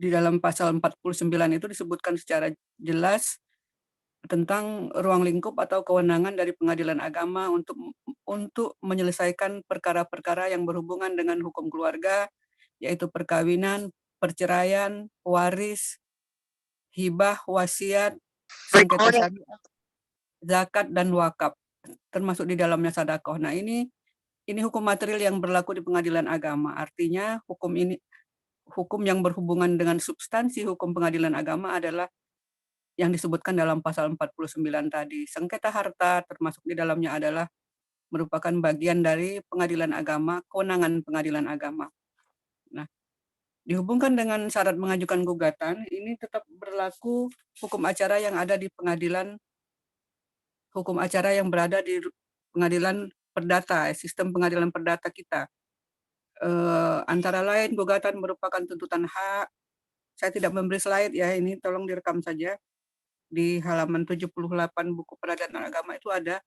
Di dalam pasal 49 itu disebutkan secara jelas tentang ruang lingkup atau kewenangan dari pengadilan agama untuk menyelesaikan perkara-perkara yang berhubungan dengan hukum keluarga, yaitu perkawinan, perceraian, waris, hibah, wasiat, sengketa syariah, zakat, dan wakaf, termasuk di dalamnya sedekah. Nah, ini hukum material yang berlaku di pengadilan agama. Artinya hukum yang berhubungan dengan substansi hukum pengadilan agama adalah yang disebutkan dalam pasal 49 tadi. Sengketa harta termasuk di dalamnya adalah merupakan bagian dari pengadilan agama, kewenangan pengadilan agama. Nah, dihubungkan dengan syarat mengajukan gugatan, ini tetap berlaku hukum acara yang ada di pengadilan, hukum acara yang berada di pengadilan perdata, sistem pengadilan perdata kita. Antara lain gugatan merupakan tuntutan hak. Saya tidak memberi slide ya, ini tolong direkam saja. Di halaman 78 buku peradaban agama itu ada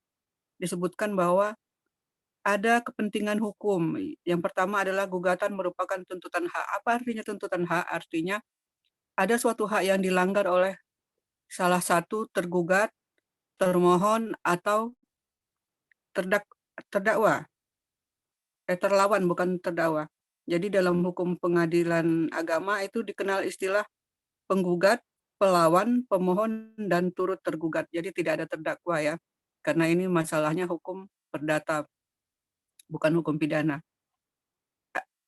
disebutkan bahwa ada kepentingan hukum. Yang pertama adalah gugatan merupakan tuntutan hak. Apa artinya tuntutan hak? Artinya ada suatu hak yang dilanggar oleh salah satu tergugat, termohon, atau terdakwa. Terlawan, bukan terdakwa. Jadi dalam hukum pengadilan agama itu dikenal istilah penggugat, pelawan, pemohon, dan turut tergugat. Jadi tidak ada terdakwa ya, karena ini masalahnya hukum perdata, bukan hukum pidana.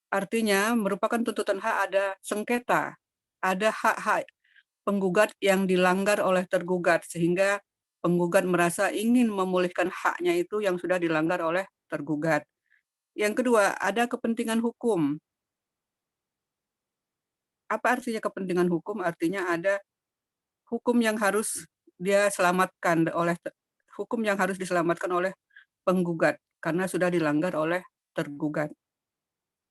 Artinya merupakan tuntutan hak, ada sengketa, ada hak-hak penggugat yang dilanggar oleh tergugat, sehingga penggugat merasa ingin memulihkan haknya itu yang sudah dilanggar oleh tergugat. Yang kedua, ada kepentingan hukum. Apa artinya kepentingan hukum? Artinya ada hukum yang harus dia selamatkan hukum yang harus diselamatkan oleh penggugat karena sudah dilanggar oleh tergugat.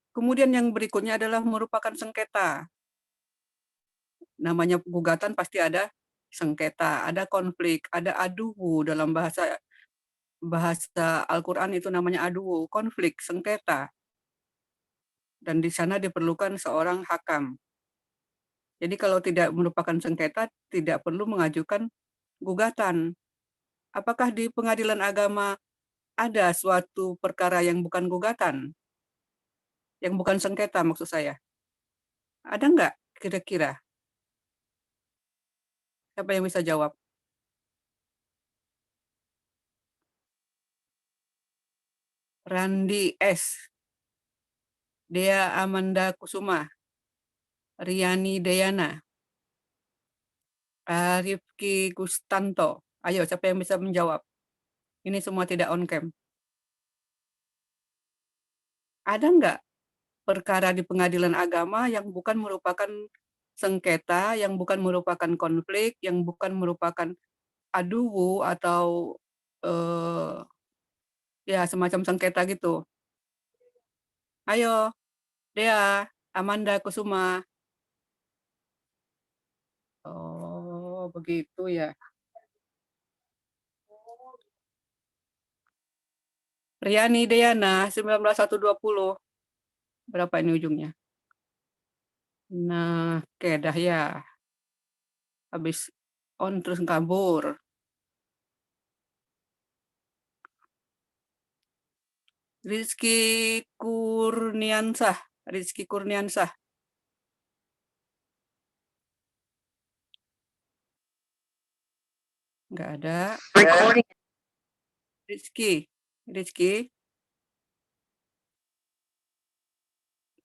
Kemudian yang berikutnya adalah merupakan sengketa. Namanya gugatan pasti ada sengketa, ada konflik, ada aduwu. Dalam bahasa Al-Qur'an itu namanya aduwu, konflik, sengketa. Dan di sana diperlukan seorang hakam. Jadi kalau tidak merupakan sengketa, tidak perlu mengajukan gugatan. Apakah di pengadilan agama ada suatu perkara yang bukan gugatan? Yang bukan sengketa maksud saya. Ada nggak kira-kira? Siapa yang bisa jawab? Randi S. Dea Amanda Kusuma. Riani Dayana. Rifki Gustanto. Ayo, siapa yang bisa menjawab? Ini semua tidak on cam. Ada nggak perkara di pengadilan agama yang bukan merupakan sengketa, yang bukan merupakan konflik, yang bukan merupakan aduwu atau ya semacam sengketa gitu? Ayo, Dea, Amanda Kusuma. Oh, begitu ya. Riani Deyana, 19120. Berapa ini ujungnya? Nah, kedah ya. Habis on terus kabur. Rizky Kurniansah. Rizky Kurniansah. Nggak ada. Rizky. Rizky.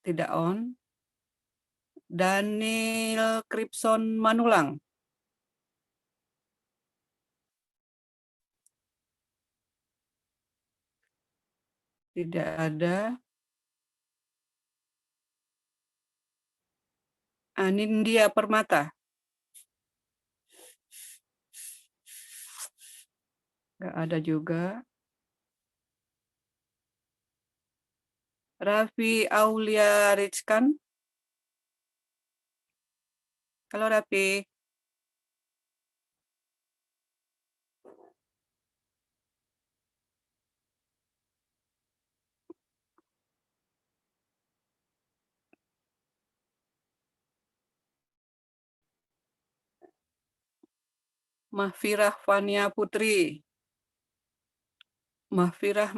Tidak on. Daniel Kripson Manulang. Tidak ada. Anindya Permata. Nggak ada juga. Raffi Aulia Rizkan. Halo Raffi. Mahfirah Fania Putri. Mahfirah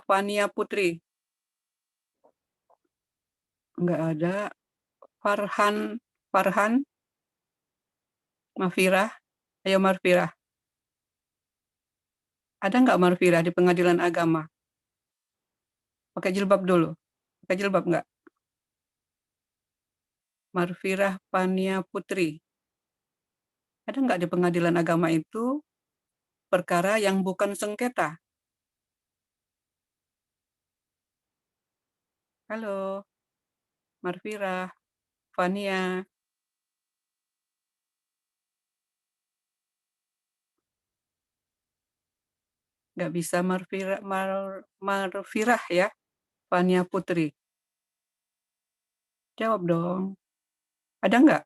Fania Putri. Enggak ada. Farhan Mahfirah. Ayo Mahfirah. Ada nggak Mahfirah di pengadilan agama? Pakai jilbab dulu. Pakai jilbab nggak? Mahfirah Fania Putri. Ada nggak di pengadilan agama itu perkara yang bukan sengketa? Halo, Mahfirah, Fania. Nggak bisa Mahfirah ya, Fania Putri. Jawab dong. Ada nggak?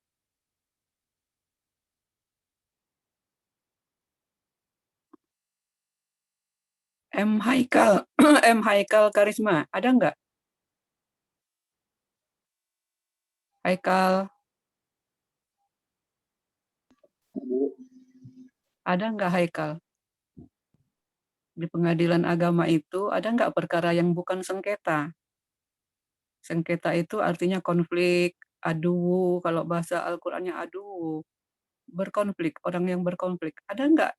M. Haikal, M. Haikal Karisma. Ada nggak? Haikal, ada nggak Haikal? Di pengadilan agama itu ada nggak perkara yang bukan sengketa? Sengketa itu artinya konflik, adu, kalau bahasa Al-Qur'annya adu, berkonflik, orang yang berkonflik. Ada nggak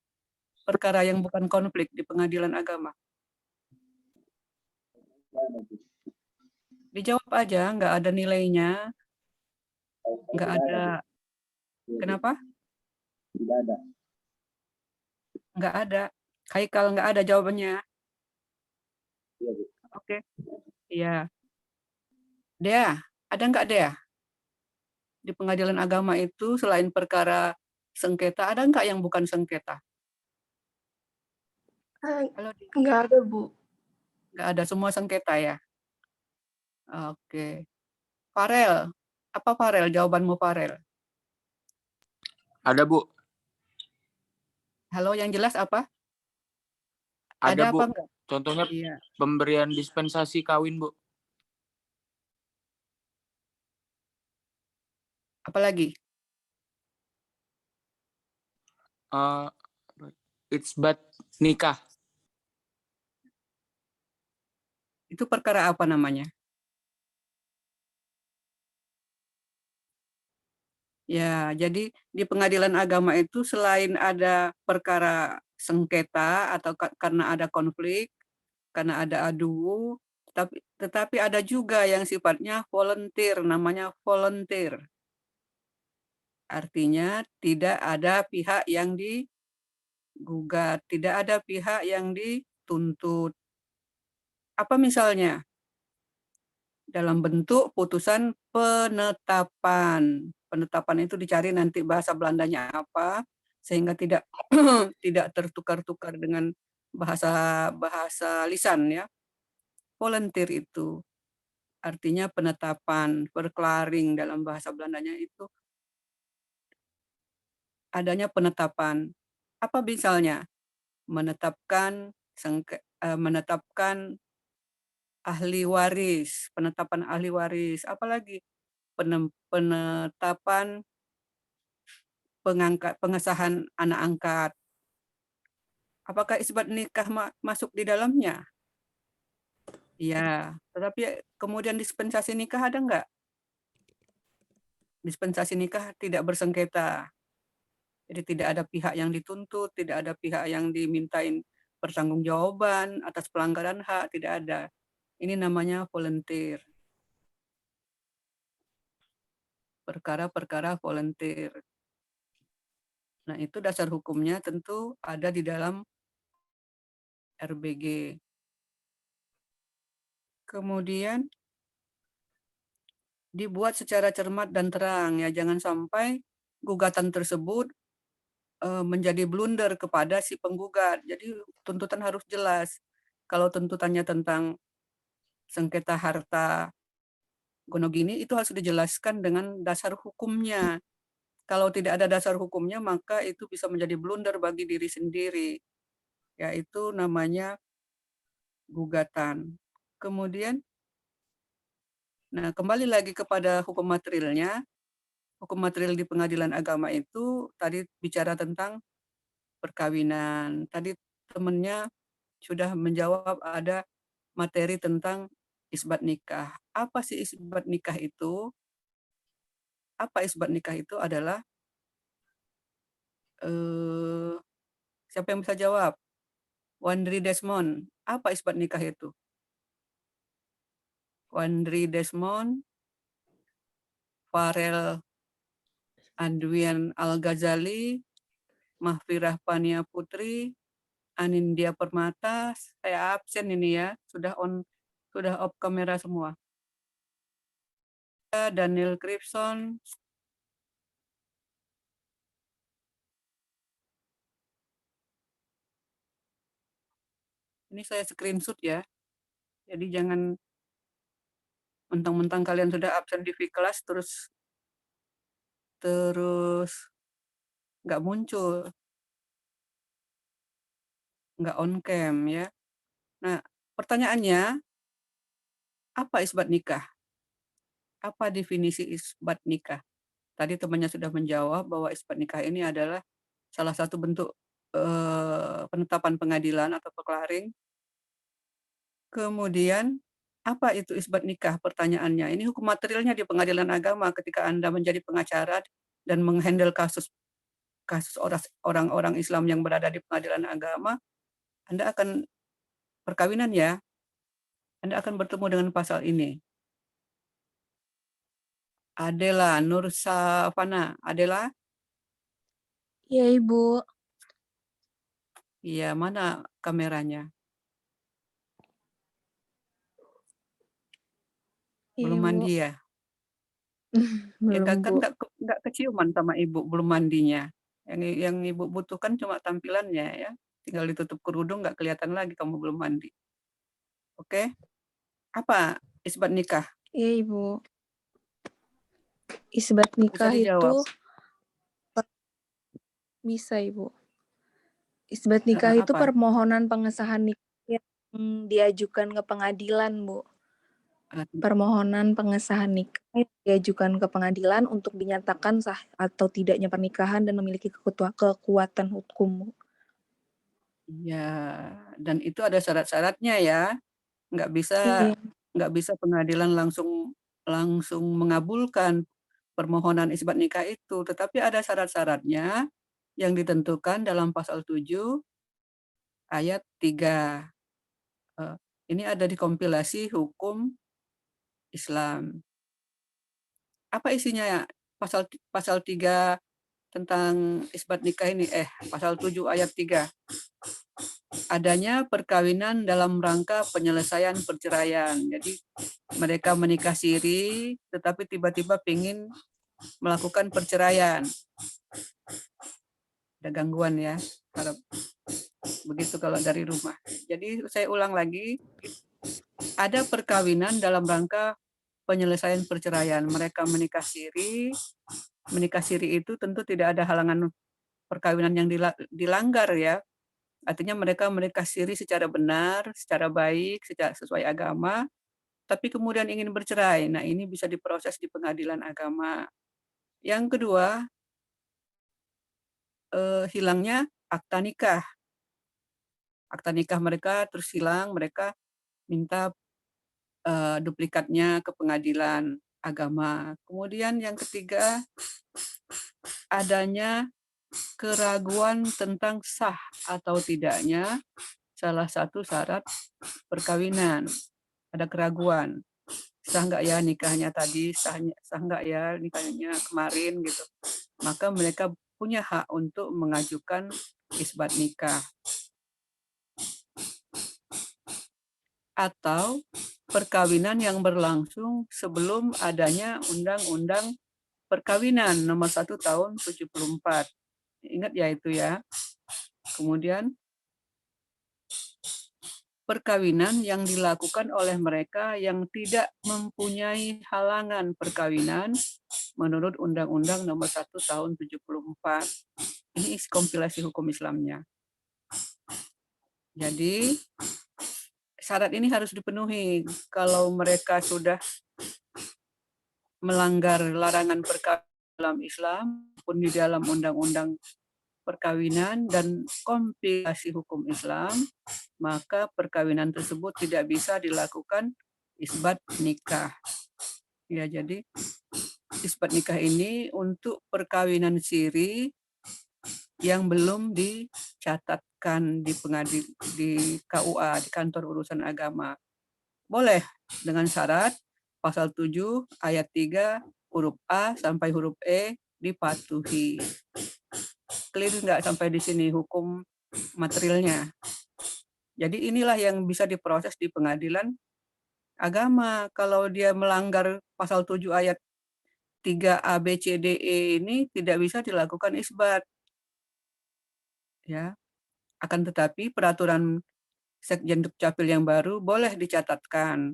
perkara yang bukan konflik di pengadilan agama? Dijawab aja, nggak ada nilainya, nggak ada. Kenapa? Tidak ada. Nggak ada. Haikal nggak ada jawabannya. Iya, Bu. Oke, iya. Dea, ada nggak Dea? Di pengadilan agama itu selain perkara sengketa, ada nggak yang bukan sengketa? Halo, Dea. Nggak ada, Bu. Nggak ada, semua sengketa ya? Oke. Farel, apa Farel? Jawabanmu Farel. Ada, Bu. Halo, yang jelas apa? Ada, Bu. Apa enggak? Contohnya Iya. pemberian dispensasi kawin, Bu. Apalagi? Itsbat nikah. Itu perkara apa namanya? Ya, jadi di pengadilan agama itu selain ada perkara sengketa atau karena ada konflik, karena ada adu, tetapi ada juga yang sifatnya volunteer, namanya volunteer. Artinya tidak ada pihak yang digugat, tidak ada pihak yang dituntut. Apa misalnya? Dalam bentuk putusan penetapan. Penetapan itu dicari nanti bahasa Belandanya apa, sehingga tidak tidak tertukar-tukar dengan bahasa lisan ya. Volunteer itu artinya penetapan, verklaring dalam bahasa Belandanya itu adanya penetapan. Apa misalnya? Menetapkan ahli waris, penetapan ahli waris, apalagi penetapan pengesahan anak angkat. Apakah isbat nikah masuk di dalamnya? Iya, tetapi kemudian dispensasi nikah ada nggak? Dispensasi nikah tidak bersengketa. Jadi tidak ada pihak yang dituntut, tidak ada pihak yang dimintain pertanggungjawaban atas pelanggaran hak, tidak ada. Ini namanya volunteer. Perkara-perkara volunteer. Nah, itu dasar hukumnya tentu ada di dalam RBG. Kemudian dibuat secara cermat dan terang ya, jangan sampai gugatan tersebut menjadi blunder kepada si penggugat. Jadi tuntutan harus jelas. Kalau tuntutannya tentang sengketa harta gonogini itu harus dijelaskan dengan dasar hukumnya. Kalau tidak ada dasar hukumnya maka itu bisa menjadi blunder bagi diri sendiri. Yaitu namanya gugatan. Kemudian, nah kembali lagi kepada hukum materialnya, hukum material di pengadilan agama itu tadi bicara tentang perkawinan. Tadi temennya sudah menjawab ada materi tentang isbat nikah. Apa sih isbat nikah itu? Apa isbat nikah itu adalah siapa yang bisa jawab? Wandri Desmond. Apa isbat nikah itu? Wandri Desmond, Farel Andwian Al-Ghazali, Mahfirah Pania Putri, Anindya Permata. Saya absen ini ya, sudah off kamera semua. Daniel Cripson, ini saya screenshot ya. Jadi jangan mentang-mentang kalian sudah absen di kelas terus nggak muncul, nggak on cam ya. Nah, pertanyaannya, apa isbat nikah? Apa definisi isbat nikah? Tadi temannya sudah menjawab bahwa isbat nikah ini adalah salah satu bentuk penetapan pengadilan atau peklaring. Kemudian, apa itu isbat nikah? Pertanyaannya, ini hukum materialnya di pengadilan agama ketika Anda menjadi pengacara dan menghandle kasus orang-orang Islam yang berada di pengadilan agama, Anda akan perkawinan ya, Anda akan bertemu dengan pasal ini. Adela Nursafana, Adela? Iya, Ibu. Iya, mana kameranya? Iya, Belum Ibu. mandi ya? Ya Belum, kan Bu. nggak keciuman sama ibu belum mandinya. Yang ibu butuhkan cuma tampilannya ya. Tinggal ditutup kerudung nggak kelihatan lagi kamu belum mandi. Oke? Apa isbat nikah? Iya, Ibu. Isbat nikah dijawab. itu bisa, Ibu. Isbat nikah itu Apa? permohonan pengesahan nikah yang diajukan ke pengadilan, Bu. Permohonan pengesahan nikah yang diajukan ke pengadilan untuk dinyatakan sah atau tidaknya pernikahan dan memiliki kekuatan hukum, Bu. Iya, dan itu ada syarat-syaratnya ya. Nggak Iya. bisa pengadilan langsung mengabulkan permohonan isbat nikah itu, tetapi ada syarat-syaratnya yang ditentukan dalam pasal 7 ayat 3. Ini ada di kompilasi hukum Islam. Apa isinya ya? Pasal 3 tentang isbat nikah ini, pasal 7 ayat 3. Adanya perkawinan dalam rangka penyelesaian perceraian. Jadi mereka menikah siri, tetapi tiba-tiba ingin melakukan perceraian. Ada gangguan ya, harap begitu kalau dari rumah. Jadi saya ulang lagi, ada perkawinan dalam rangka penyelesaian perceraian. Mereka menikah siri. Menikah siri itu tentu tidak ada halangan perkawinan yang dilanggar ya. Artinya mereka menikah siri secara benar, secara baik, sesuai agama, tapi kemudian ingin bercerai. Nah, ini bisa diproses di pengadilan agama. Yang kedua, hilangnya akta nikah. Akta nikah mereka terus hilang, mereka minta duplikatnya ke pengadilan agama. Kemudian yang ketiga, adanya keraguan tentang sah atau tidaknya salah satu syarat perkawinan. Ada keraguan. Sah nggak ya nikahnya tadi, sah nggak ya nikahnya kemarin gitu. Maka mereka punya hak untuk mengajukan isbat nikah. Atau perkawinan yang berlangsung sebelum adanya Undang-Undang Perkawinan nomor 1 tahun 74. Ingat ya itu ya. Kemudian perkawinan yang dilakukan oleh mereka yang tidak mempunyai halangan perkawinan menurut Undang-Undang nomor 1 tahun 74. Ini kompilasi hukum Islamnya. Jadi syarat ini harus dipenuhi. Kalau mereka sudah melanggar larangan perkawinan dalam Islam maupun di dalam undang-undang perkawinan dan kompilasi hukum Islam, maka perkawinan tersebut tidak bisa dilakukan isbat nikah. Ya, jadi isbat nikah ini untuk perkawinan siri yang belum dicatatkan di di KUA, di kantor urusan agama. Boleh dengan syarat pasal 7 ayat 3 huruf A sampai huruf E dipatuhi. Clear nggak sampai di sini hukum materialnya? Jadi inilah yang bisa diproses di pengadilan agama. Kalau dia melanggar pasal 7 ayat 3 A, B, C, D, E ini tidak bisa dilakukan isbat. Ya. Akan tetapi peraturan Sekjen Dukcapil yang baru boleh dicatatkan.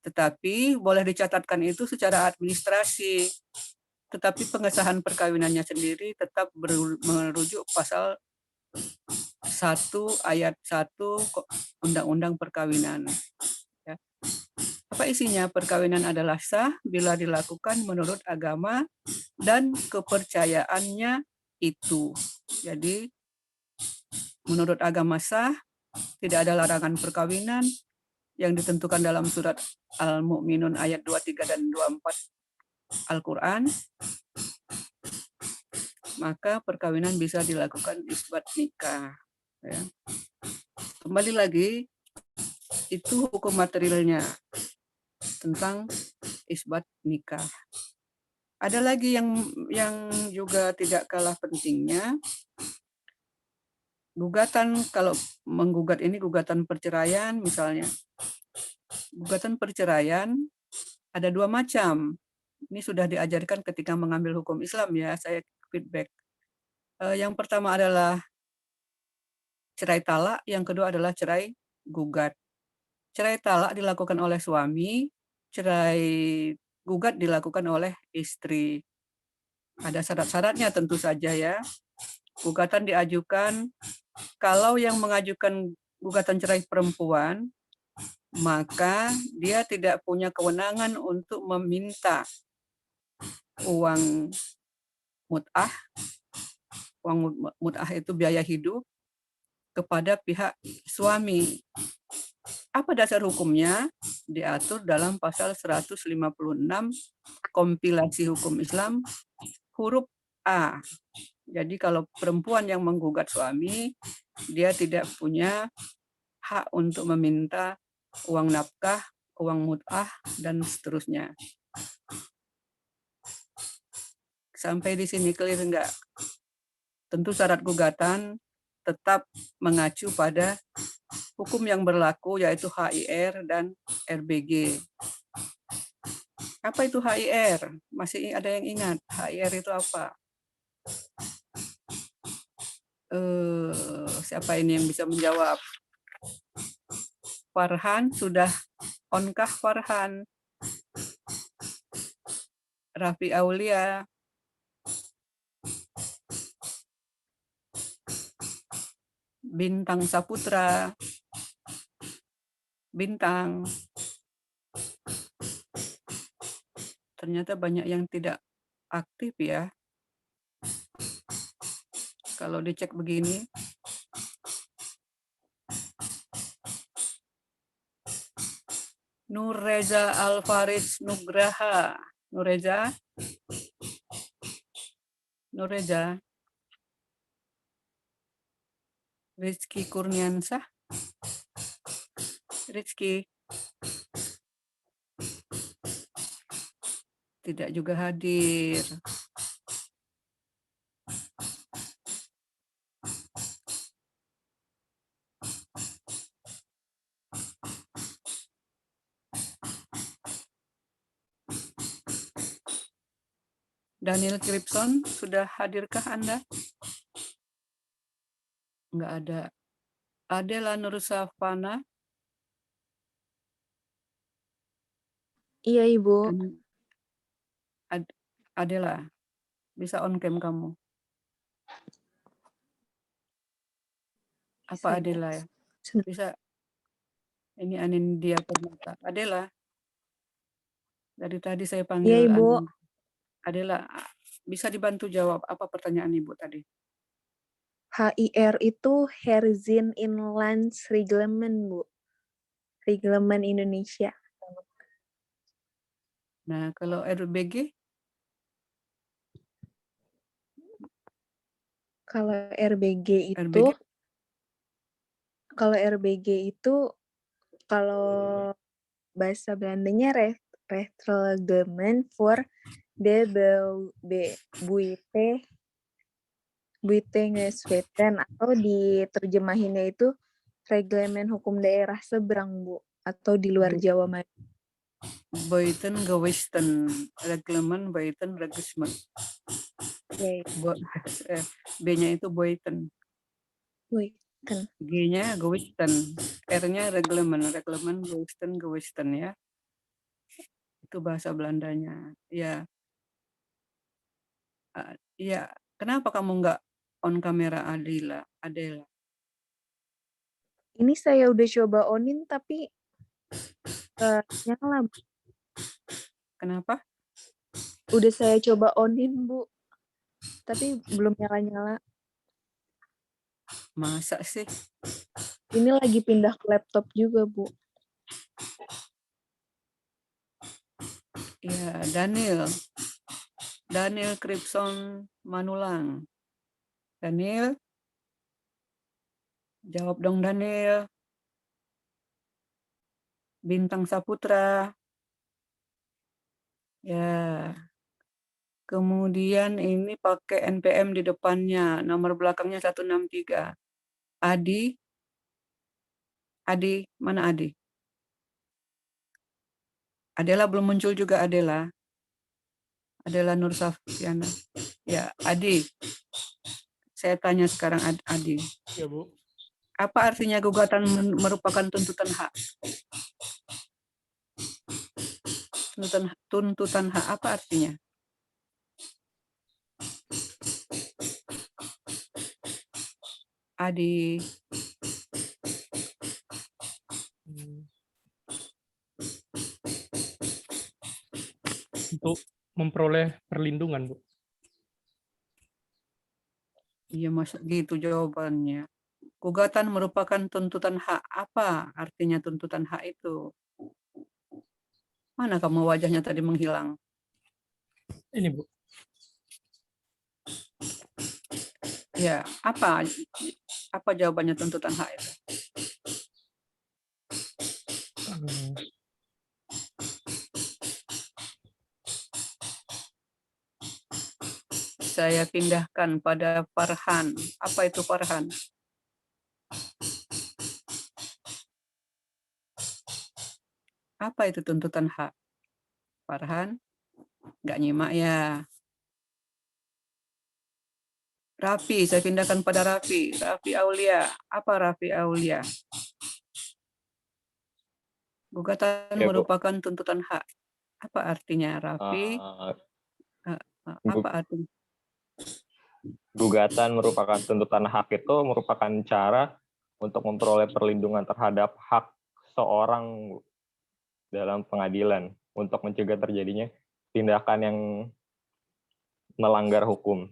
Tetapi boleh dicatatkan itu secara administrasi. Tetapi pengesahan perkawinannya sendiri tetap merujuk pasal 1 ayat 1 Undang-Undang Perkawinan. Ya. Apa isinya? Perkawinan adalah sah bila dilakukan menurut agama dan kepercayaannya itu. Jadi menurut agama sah, tidak ada larangan perkawinan yang ditentukan dalam surat Al-Mu'minun ayat 23 dan 24 Al-Quran, maka perkawinan bisa dilakukan isbat nikah. Ya. Kembali lagi, itu hukum materialnya tentang isbat nikah. Ada lagi yang juga tidak kalah pentingnya, gugatan. Kalau menggugat ini gugatan perceraian misalnya. Gugatan perceraian ada 2 macam. Ini sudah diajarkan ketika mengambil hukum Islam ya, saya feedback. Yang pertama adalah cerai talak, yang kedua adalah cerai gugat. Cerai talak dilakukan oleh suami, cerai gugat dilakukan oleh istri. Ada syarat-syaratnya tentu saja ya. Gugatan diajukan, kalau yang mengajukan gugatan cerai perempuan, maka dia tidak punya kewenangan untuk meminta uang mut'ah. Uang mut'ah itu biaya hidup kepada pihak suami. Apa dasar hukumnya? Diatur dalam pasal 156 kompilasi hukum Islam huruf A. Jadi kalau perempuan yang menggugat suami, dia tidak punya hak untuk meminta uang nafkah, uang mut'ah, dan seterusnya. Sampai di sini clear enggak? Tentu syarat gugatan tetap mengacu pada hukum yang berlaku, yaitu HIR dan RBG. Apa itu HIR? Masih ada yang ingat? HIR itu apa? Siapa ini yang bisa menjawab? Farhan, sudah onkah Farhan? Raffi Aulia. Bintang Saputra. Bintang. Ternyata banyak yang tidak aktif ya. Kalau dicek begini. Nurreza Alfaris Nugraha. Nurreza. Nurreza. Rizky Kurniansah. Rizky. Tidak juga hadir. Daniel Kripson, sudah hadirkah Anda? Enggak ada. Adela Nursafana. Iya, Ibu. Adela, bisa on cam kamu. Apa Adela ya? Bisa. Ini Anindya Permata. Adela. Dari tadi saya panggil Iya, Ibu. Adela. Bisa dibantu jawab apa pertanyaan Ibu tadi? HIR itu Herzin Inland Reglement, Bu. Reglement Indonesia. Nah, kalau RBG? Kalau RBG itu, RBG kalau RBG itu, kalau bahasa Belandanya Reglement voor de Buitengeswetten, atau diterjemahinnya itu Reglemen Hukum Daerah Seberang, Bu, atau di luar Jawa Madura. Buitengewesten, Reglement Buitengewesten. Oke. B-nya itu Buiten. Buiten. G-nya Gewesten, R-nya Reglement Gewesten ya. Itu bahasa Belandanya. Ya. Ya, kenapa kamu nggak on kamera Adela? Ini saya udah coba onin tapi nyala. Kenapa? Udah saya coba onin, Bu. Tapi belum nyala-nyala. Masa sih? Ini lagi pindah ke laptop juga, Bu. Ya, Daniel Kripson Manulang. Daniel, jawab dong Daniel. Bintang Saputra. Ya. Kemudian ini pakai NPM di depannya, nomor belakangnya 163. Adi, mana Adi? Adela belum muncul juga, Adela Nur Safiana. Ya, Adi. Saya tanya sekarang Adi. Ya, Bu. Apa artinya gugatan merupakan tuntutan hak? Tuntutan hak apa artinya? Adi. Untuk memperoleh perlindungan, Bu. Iya, masuk gitu jawabannya. Gugatan merupakan tuntutan hak. Apa artinya tuntutan hak itu? Mana kamu wajahnya tadi menghilang? Ini, Bu. Ya, apa jawabannya tuntutan hak itu? Saya pindahkan pada Farhan. Apa itu Farhan? Apa itu tuntutan hak? Farhan? Nggak nyimak ya. Raffi, saya pindahkan pada Raffi. Raffi Aulia. Apa Raffi Aulia? Gugatan Ya, Bu. merupakan tuntutan hak. Apa artinya Raffi? Apa artinya? Gugatan merupakan tuntutan hak itu merupakan cara untuk memperoleh perlindungan terhadap hak seorang dalam pengadilan untuk mencegah terjadinya tindakan yang melanggar hukum,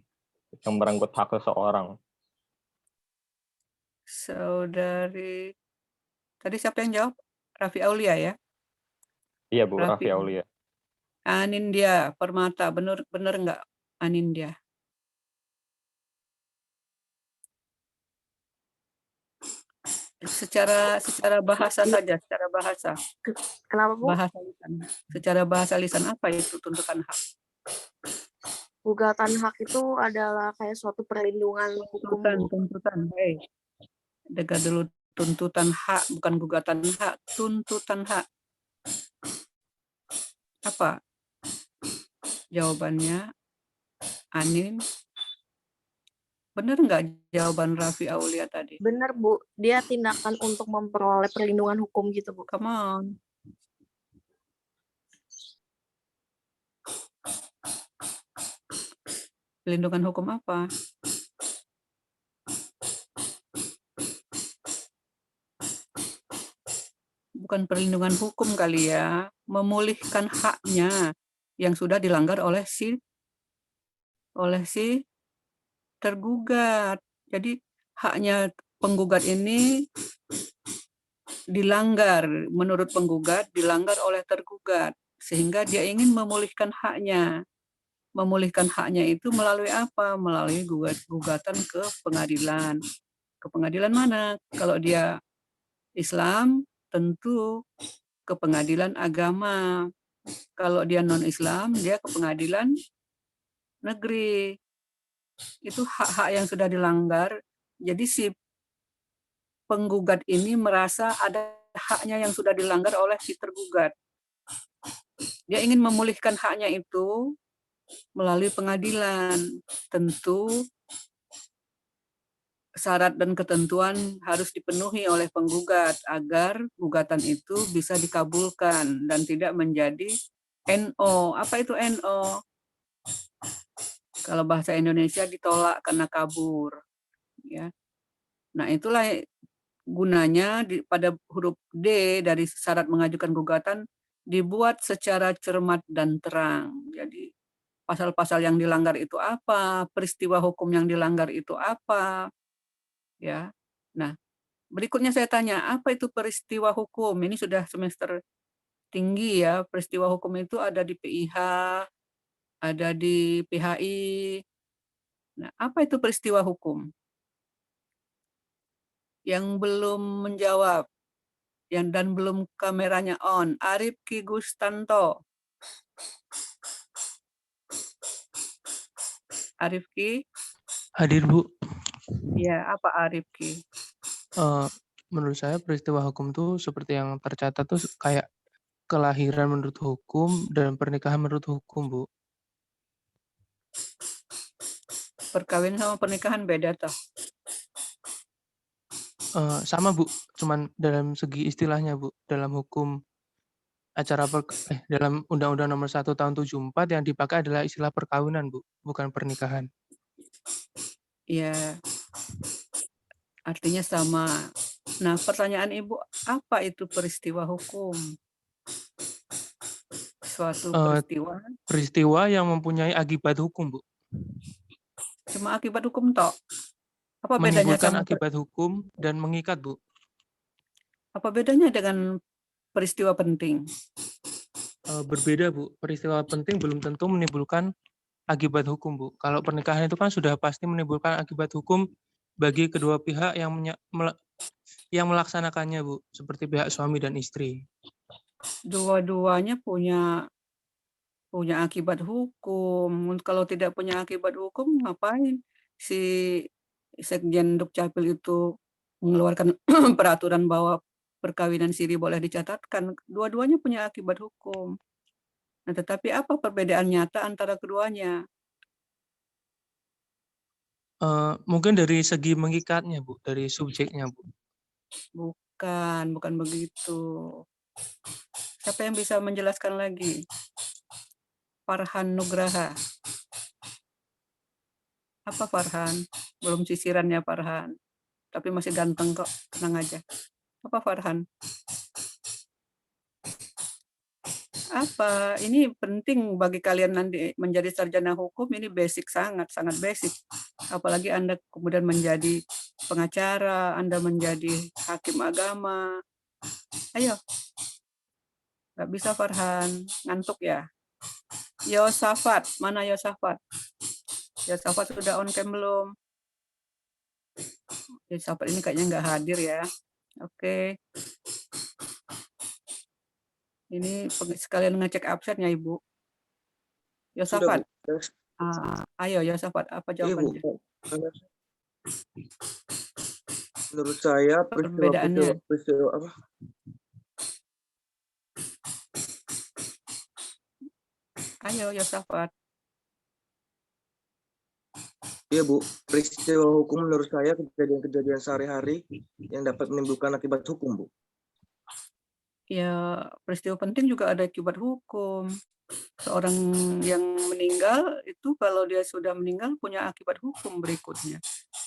yang merenggut hak seseorang. Saudari, tadi siapa yang jawab? Raffi Aulia ya? Iya, Bu, Raffi Aulia. Anindya Permata, benar nggak Anindya? Secara bahasa saja, secara bahasa. Kenapa, Bu? Bahasa lisan. Secara bahasa lisan apa itu tuntutan hak? Gugatan hak itu adalah kayak suatu perlindungan hukum. Tuntutan. Hey. Dengar dulu, tuntutan hak, bukan gugatan hak, tuntutan hak. Apa jawabannya? Anin? Benar nggak jawaban Raffi Aulia tadi? Benar, Bu. Dia tindakan untuk memperoleh perlindungan hukum gitu, Bu. Come on. Perlindungan hukum apa? Bukan perlindungan hukum kali ya. Memulihkan haknya yang sudah dilanggar oleh si oleh si tergugat. Jadi haknya penggugat ini dilanggar, menurut penggugat dilanggar oleh tergugat, sehingga dia ingin memulihkan haknya. Memulihkan haknya itu melalui apa? Melalui gugatan ke pengadilan. Ke pengadilan mana? Kalau dia Islam, tentu ke pengadilan agama. Kalau dia non-Islam, dia ke pengadilan negeri. Itu hak-hak yang sudah dilanggar. Jadi si penggugat ini merasa ada haknya yang sudah dilanggar oleh si tergugat. Dia ingin memulihkan haknya itu melalui pengadilan. Tentu syarat dan ketentuan harus dipenuhi oleh penggugat agar gugatan itu bisa dikabulkan dan tidak menjadi NO. Apa itu NO? Kalau bahasa Indonesia ditolak karena kabur. Ya. Nah, itulah gunanya pada huruf D dari syarat mengajukan gugatan dibuat secara cermat dan terang. Jadi pasal-pasal yang dilanggar itu apa, peristiwa hukum yang dilanggar itu apa, ya. Nah, berikutnya saya tanya, apa itu peristiwa hukum? Ini sudah semester tinggi ya, peristiwa hukum itu ada di PIH, ada di PHI. Nah, apa itu peristiwa hukum? Yang belum menjawab, dan belum kameranya on, Arif Ki Gustanto. Arif Ki? Hadir, Bu. Ya, apa Arif Ki? Menurut saya peristiwa hukum tuh seperti yang tercatat tuh kayak kelahiran menurut hukum dan pernikahan menurut hukum, Bu. Perkawinan sama pernikahan beda toh? Sama, Bu. Cuman dalam segi istilahnya, Bu. Dalam hukum dalam Undang-Undang Nomor 1 Tahun 74 yang dipakai adalah istilah perkawinan, Bu, bukan pernikahan. Ya, artinya sama. Nah, pertanyaan Ibu, apa itu peristiwa hukum? Suatu peristiwa. Peristiwa yang mempunyai akibat hukum, Bu. Cuma akibat hukum toh? Apa bedanya Menimbulkan sama akibat hukum dan mengikat, Bu. apa bedanya dengan peristiwa penting? Berbeda, Bu. Peristiwa penting belum tentu menimbulkan akibat hukum, Bu. Kalau pernikahan itu kan sudah pasti menimbulkan akibat hukum bagi kedua pihak yang melaksanakannya, Bu, seperti pihak suami dan istri. Dua-duanya punya akibat hukum. Kalau tidak punya akibat hukum, ngapain si Sekjen Dukcapil itu mengeluarkan peraturan bahwa perkawinan siri boleh dicatatkan? Dua-duanya punya akibat hukum. Nah, tetapi apa perbedaan nyata antara keduanya? Mungkin dari segi mengikatnya, Bu, dari subjeknya, Bu. Bukan begitu. Siapa yang bisa menjelaskan lagi? Farhan Nugraha. Apa Farhan? Belum sisirannya Farhan. Tapi masih ganteng kok, tenang aja. Apa Farhan? Apa? Ini penting bagi kalian nanti menjadi sarjana hukum, ini basic, sangat basic. Apalagi Anda kemudian menjadi pengacara, Anda menjadi hakim agama. Ayo. Nggak bisa Farhan, ngantuk ya. Yosafat, mana Yosafat? Yosafat sudah on cam belum? Yosafat ini kayaknya nggak hadir ya. Oke. Ini sekalian ngecek absennya Ibu. Yosafat. Ayo Yosafat, apa jawabannya? Ibu, menurut saya Perbedaannya. peristiwa apa? Ayo Yosafat. Iya Bu, peristiwa hukum menurut saya kejadian-kejadian sehari-hari yang dapat menimbulkan akibat hukum, Bu. Ya, peristiwa penting juga ada akibat hukum. Seorang yang meninggal itu kalau dia sudah meninggal punya akibat hukum berikutnya.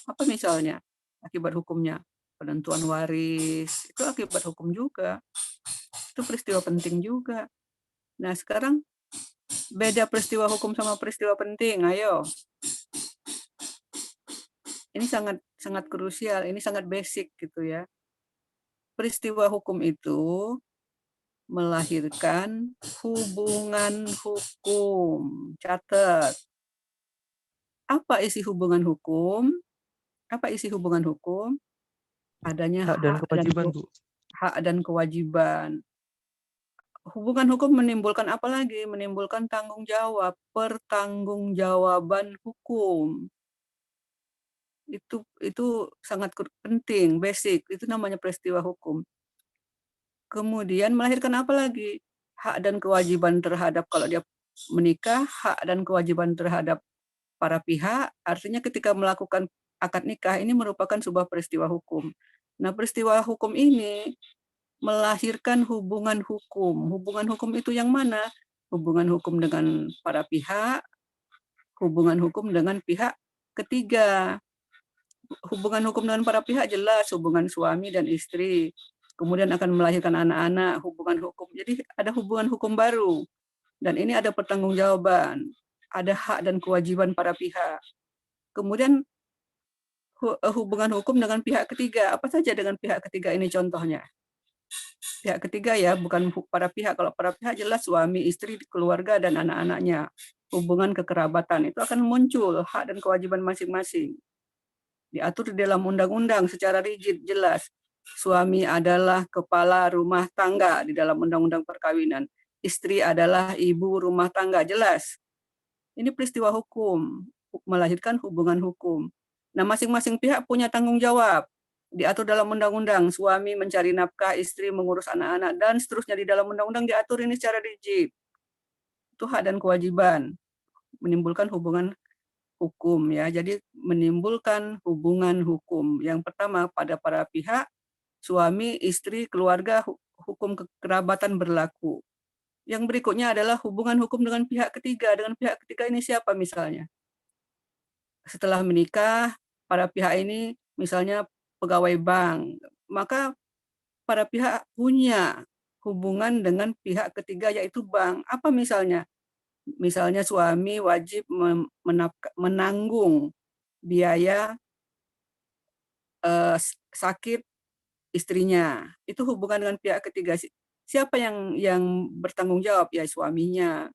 Apa misalnya akibat hukumnya? Penentuan waris, itu akibat hukum juga. Itu peristiwa penting juga. Nah, sekarang beda peristiwa hukum sama peristiwa penting. Ayo, Ini sangat krusial, ini sangat basic gitu ya. Peristiwa hukum itu melahirkan hubungan hukum. Catat. Apa isi hubungan hukum? Apa isi hubungan hukum? Adanya Hak dan kewajiban, Bu. hak dan kewajiban. Hubungan hukum menimbulkan apa lagi? Menimbulkan tanggung jawab, pertanggungjawaban hukum. Itu sangat penting, basic. Itu namanya peristiwa hukum. Kemudian melahirkan apa lagi? Hak dan kewajiban terhadap, kalau dia menikah, hak dan kewajiban terhadap para pihak, artinya ketika melakukan akad nikah ini merupakan sebuah peristiwa hukum. Nah, peristiwa hukum ini melahirkan hubungan hukum. Hubungan hukum itu yang mana? Hubungan hukum dengan para pihak, hubungan hukum dengan pihak ketiga. Hubungan hukum dengan para pihak jelas, hubungan suami dan istri. Kemudian akan melahirkan anak-anak, hubungan hukum. Jadi ada hubungan hukum baru. Dan ini ada pertanggungjawaban, ada hak dan kewajiban para pihak. Kemudian hubungan hukum dengan pihak ketiga. Apa saja dengan pihak ketiga ini contohnya? Pihak ketiga ya, bukan para pihak. Kalau para pihak jelas suami, istri, keluarga, dan anak-anaknya. Hubungan kekerabatan itu akan muncul hak dan kewajiban masing-masing. Diatur di dalam undang-undang secara rigid, jelas. Suami adalah kepala rumah tangga di dalam undang-undang perkawinan. Istri adalah ibu rumah tangga, jelas. Ini peristiwa hukum, melahirkan hubungan hukum. Nah, masing-masing pihak punya tanggung jawab. Diatur dalam undang-undang, suami mencari nafkah, istri mengurus anak-anak, dan seterusnya di dalam undang-undang diatur ini secara rigid. Itu hak dan kewajiban, menimbulkan hubungan hukum ya. Jadi menimbulkan hubungan hukum. Yang pertama pada para pihak, suami, istri, keluarga, hukum kekerabatan berlaku. Yang berikutnya adalah hubungan hukum dengan pihak ketiga. Dengan pihak ketiga ini siapa misalnya? Setelah menikah, para pihak ini misalnya pegawai bank, maka para pihak punya hubungan dengan pihak ketiga yaitu bank. Apa misalnya? Misalnya suami wajib menanggung biaya sakit istrinya. Itu hubungan dengan pihak ketiga. Siapa yang bertanggung jawab? Ya suaminya.